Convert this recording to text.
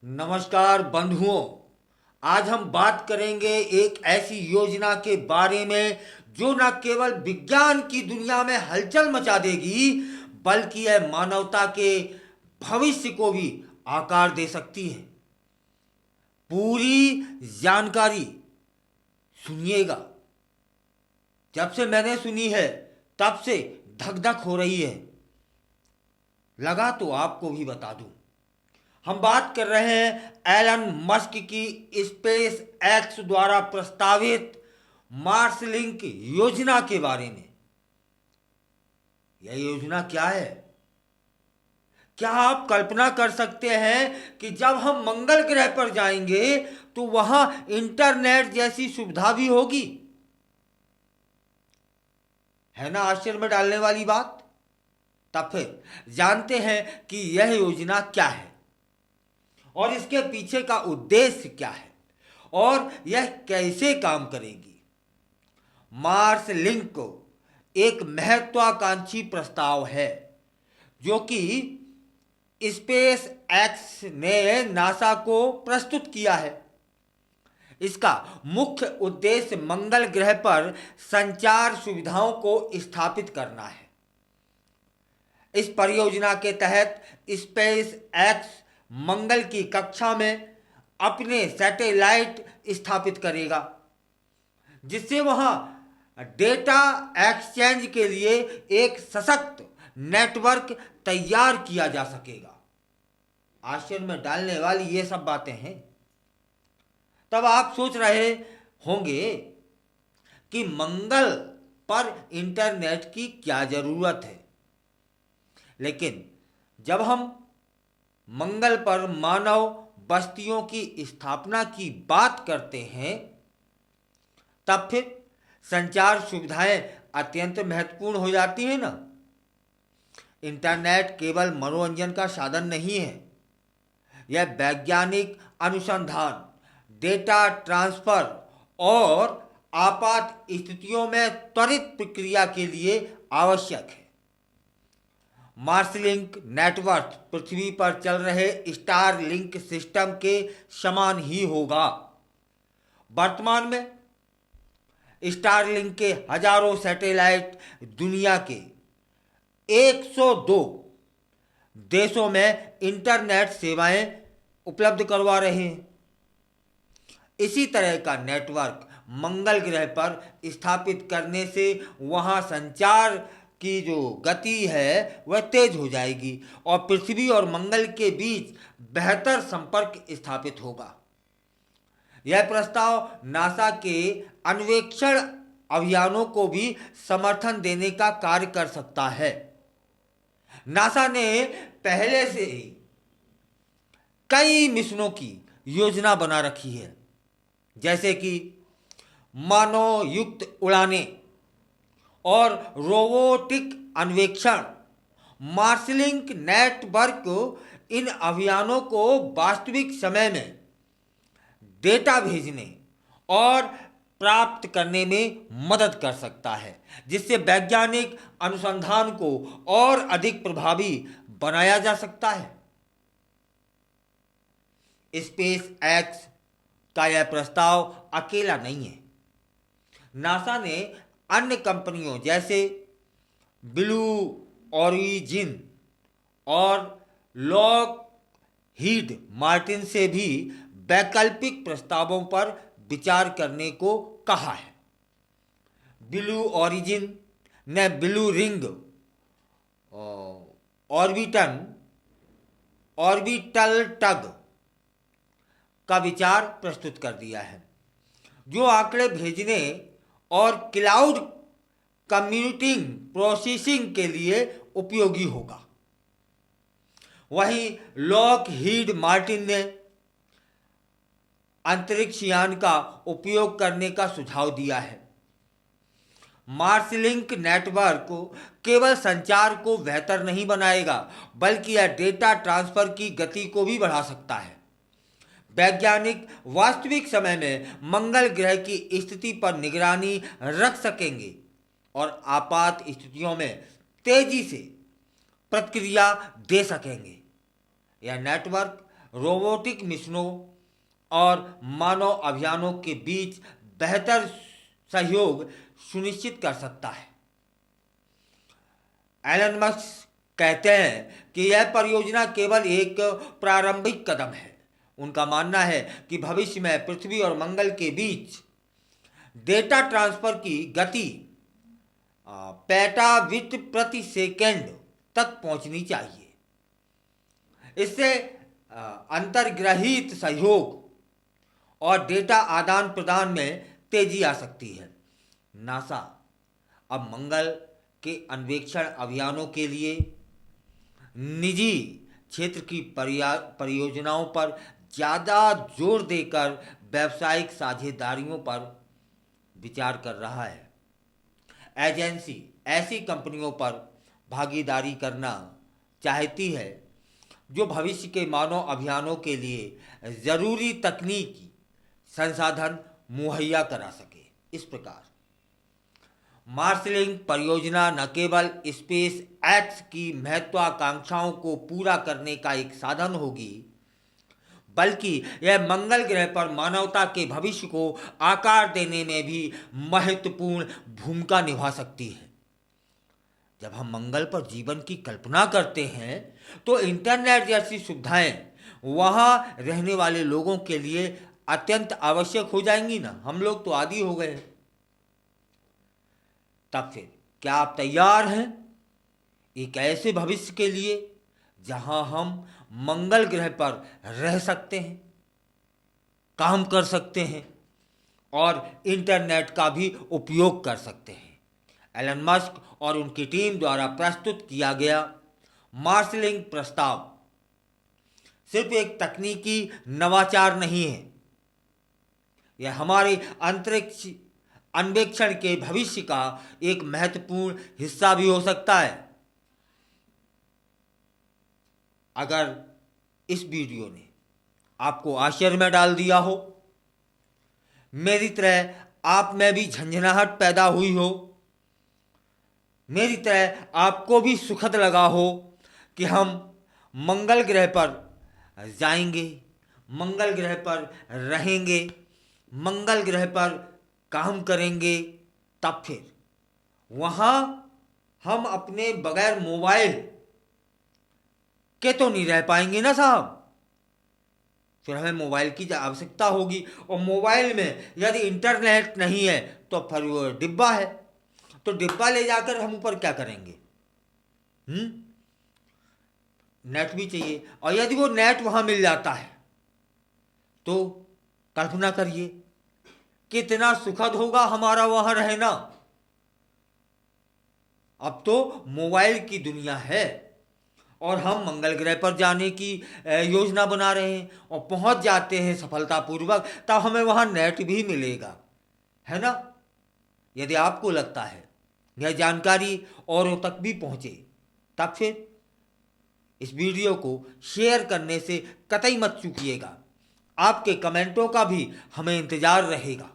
नमस्कार बंधुओं। आज हम बात करेंगे एक ऐसी योजना के बारे में जो न केवल विज्ञान की दुनिया में हलचल मचा देगी, बल्कि यह मानवता के भविष्य को भी आकार दे सकती है। पूरी जानकारी सुनिएगा। जब से मैंने सुनी है तब से धक धक हो रही है। लगा तो आपको भी बता दूं। हम बात कर रहे हैं एलन मस्क की स्पेस एक्स द्वारा प्रस्तावित मार्स लिंक योजना के बारे में। यह योजना क्या है? क्या आप कल्पना कर सकते हैं कि जब हम मंगल ग्रह पर जाएंगे तो वहां इंटरनेट जैसी सुविधा भी होगी? है ना आश्चर्य में डालने वाली बात। तब फिर जानते हैं कि यह योजना क्या है और इसके पीछे का उद्देश्य क्या है और यह कैसे काम करेगी। मार्स लिंक को एक महत्वाकांक्षी प्रस्ताव है जो कि स्पेस एक्स ने नासा को प्रस्तुत किया है। इसका मुख्य उद्देश्य मंगल ग्रह पर संचार सुविधाओं को स्थापित करना है। इस परियोजना के तहत स्पेस एक्स मंगल की कक्षा में अपने सैटेलाइट स्थापित करेगा, जिससे वहां डेटा एक्सचेंज के लिए एक सशक्त नेटवर्क तैयार किया जा सकेगा। आश्चर्य में डालने वाली ये सब बातें हैं। तब आप सोच रहे होंगे कि मंगल पर इंटरनेट की क्या जरूरत है। लेकिन जब हम मंगल पर मानव बस्तियों की स्थापना की बात करते हैं तब फिर संचार सुविधाएं अत्यंत महत्वपूर्ण हो जाती हैं ना। इंटरनेट केवल मनोरंजन का साधन नहीं है, यह वैज्ञानिक अनुसंधान, डेटा ट्रांसफर और आपात स्थितियों में त्वरित प्रक्रिया के लिए आवश्यक है। मार्सलिंक नेटवर्क पृथ्वी पर चल रहे स्टार लिंक सिस्टम के समान ही होगा। वर्तमान में स्टारलिंक के हजारों सैटेलाइट दुनिया के 102 देशों में इंटरनेट सेवाएं उपलब्ध करवा रहे हैं। इसी तरह का नेटवर्क मंगल ग्रह पर स्थापित करने से वहां संचार की जो गति है वह तेज हो जाएगी और पृथ्वी और मंगल के बीच बेहतर संपर्क स्थापित होगा। यह प्रस्ताव नासा के अन्वेषण अभियानों को भी समर्थन देने का कार्य कर सकता है। नासा ने पहले से ही कई मिशनों की योजना बना रखी है, जैसे कि मानव युक्त उड़ानें और रोबोटिक अन्वेषण। मार्सलिंक नेटवर्क इन अभियानों को वास्तविक समय में डेटा भेजने और प्राप्त करने में मदद कर सकता है, जिससे वैज्ञानिक अनुसंधान को और अधिक प्रभावी बनाया जा सकता है। स्पेस एक्स का यह प्रस्ताव अकेला नहीं है। नासा ने अन्य कंपनियों जैसे ब्लू ओरिजिन और लॉक हीड मार्टिन से भी वैकल्पिक प्रस्तावों पर विचार करने को कहा है। ब्लू ओरिजिन ने ब्लू रिंग ऑर्बिटन ऑर्बिटल टग का विचार प्रस्तुत कर दिया है, जो आंकड़े भेजने और क्लाउड कंप्यूटिंग प्रोसेसिंग के लिए उपयोगी होगा। वहीं लॉक हीड मार्टिन ने अंतरिक्ष यान का उपयोग करने का सुझाव दिया है। मार्सलिंक नेटवर्क को केवल संचार को बेहतर नहीं बनाएगा, बल्कि यह डेटा ट्रांसफर की गति को भी बढ़ा सकता है। वैज्ञानिक वास्तविक समय में मंगल ग्रह की स्थिति पर निगरानी रख सकेंगे और आपात स्थितियों में तेजी से प्रतिक्रिया दे सकेंगे। यह नेटवर्क रोबोटिक मिशनों और मानव अभियानों के बीच बेहतर सहयोग सुनिश्चित कर सकता है। एलन मस्क कहते हैं कि यह परियोजना केवल एक प्रारंभिक कदम है। उनका मानना है कि भविष्य में पृथ्वी और मंगल के बीच डेटा ट्रांसफर की गति पेटाबिट प्रति सेकंड तक पहुंचनी चाहिए। इससे अंतर्ग्रहित सहयोग और डेटा आदान प्रदान में तेजी आ सकती है। नासा अब मंगल के अन्वेषण अभियानों के लिए निजी क्षेत्र की परियोजनाओं पर ज़्यादा जोर देकर व्यावसायिक साझेदारियों पर विचार कर रहा है। एजेंसी ऐसी कंपनियों पर भागीदारी करना चाहती है जो भविष्य के मानव अभियानों के लिए जरूरी तकनीकी संसाधन मुहैया करा सके। इस प्रकार मार्सलिंक परियोजना न केवल स्पेस एक्स की महत्वाकांक्षाओं को पूरा करने का एक साधन होगी, बल्कि यह मंगल ग्रह पर मानवता के भविष्य को आकार देने में भी महत्वपूर्ण भूमिका निभा सकती है। जब हम मंगल पर जीवन की कल्पना करते हैं तो इंटरनेट जैसी सुविधाएं वहां रहने वाले लोगों के लिए अत्यंत आवश्यक हो जाएंगी ना। हम लोग तो आदी हो गए हैं। तब फिर क्या आप तैयार हैं एक ऐसे भविष्य के लिए जहां हम मंगल ग्रह पर रह सकते हैं, काम कर सकते हैं और इंटरनेट का भी उपयोग कर सकते हैं? एलन मस्क और उनकी टीम द्वारा प्रस्तुत किया गया मार्सलिंक प्रस्ताव सिर्फ एक तकनीकी नवाचार नहीं है, यह हमारे अंतरिक्ष अन्वेषण के भविष्य का एक महत्वपूर्ण हिस्सा भी हो सकता है। अगर इस वीडियो ने आपको आश्चर्य में डाल दिया हो, मेरी तरह आप में भी झंझनाहट पैदा हुई हो, मेरी तरह आपको भी सुखद लगा हो कि हम मंगल ग्रह पर जाएंगे, मंगल ग्रह पर रहेंगे, मंगल ग्रह पर काम करेंगे, तब फिर वहाँ हम अपने बगैर मोबाइल के तो नहीं रह पाएंगे ना साहब। फिर हमें मोबाइल की आवश्यकता होगी और मोबाइल में यदि इंटरनेट नहीं है तो फिर वो डिब्बा है, तो डिब्बा ले जाकर हम ऊपर क्या करेंगे? नेट भी चाहिए। और यदि वो नेट वहां मिल जाता है तो कल्पना करिए कितना सुखद होगा हमारा वहां रहना। अब तो मोबाइल की दुनिया है और हम मंगल ग्रह पर जाने की योजना बना रहे हैं और पहुंच जाते हैं सफलतापूर्वक, तब हमें वहां नेट भी मिलेगा, है ना? यदि आपको लगता है यह जानकारी औरों तक भी पहुंचे, तब फिर इस वीडियो को शेयर करने से कतई मत चूकिएगा। आपके कमेंटों का भी हमें इंतजार रहेगा।